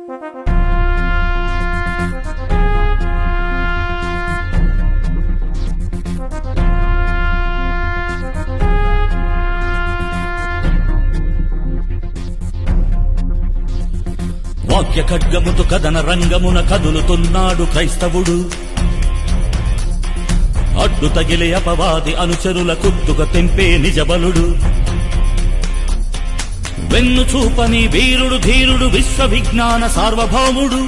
వాక్య ఖడ్గముతో కథన రంగమున కదులుతున్నాడు క్రైస్తవుడు. అడ్డు తగిలే అపవాది అనుచరుల కుత్తుక తెంపే నిజబలుడు. వెన్ను చూపని వీరుడు ధీరుడు విశ్వవిజ్ఞాన సార్వభౌముడు.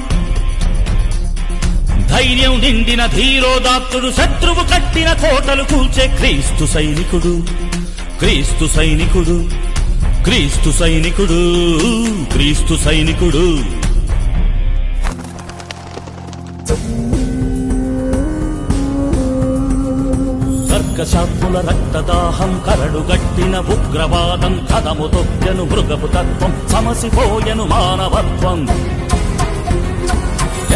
ధైర్యం నిండిన ధీరోదాత్తుడు శత్రువు కట్టిన కోటలు కూల్చే క్రీస్తు సైనికుడు. క్రీస్తు సైనికుడు, క్రీస్తు సైనికుడు, క్రీస్తు సైనికుడు. సర్కశాత్ముల రక్తదాహం కరడుగట్టిన ఉగ్రవాదం కదము తొక్కెను మృగపు తత్వం సమసిపోయెను మానవత్వం.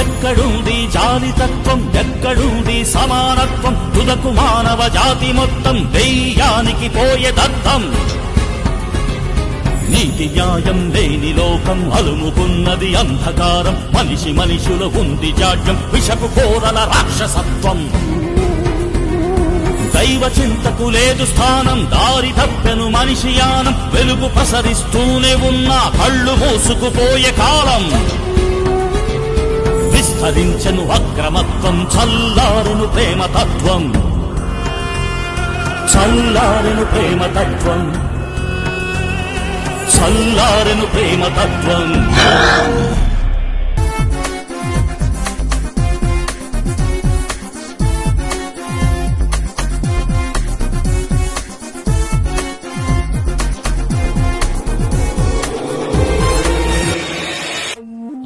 ఎక్కడుంది జాలితత్వం, ఎక్కడుంది సమానత్వం, తుదకు మానవ జాతి మొత్తం దెయ్యానికి పోయే దత్తం. నీతి న్యాయం లేని లోకం అలుముకున్నది అంధకారం. మనిషి మనిషిలో ఉంది జాడ్యం విషపు కోరల రాక్షసత్వం. దైవ చింతకు లేదు స్థానం, దారి తప్పెను మనిషి యానం. వెలుగు ప్రసరిస్తూనే ఉన్న కళ్ళు మూసుకుపోయే కాలం. విస్తరించెను అక్రమత్వం, చల్లారెను ప్రేమతత్వం. చల్లారెను ప్రేమతత్వం, చల్లారెను ప్రేమతత్వం.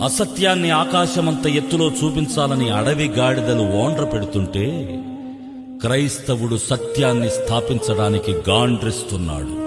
అసత్యాన్ని ఆకాశమంత ఎత్తులో చూపించాలని అడవి గాడిదలు ఓండ్ర పెడుతుంటే క్రైస్తవుడు సత్యాన్ని స్థాపించడానికి గాండ్రిస్తున్నాడు.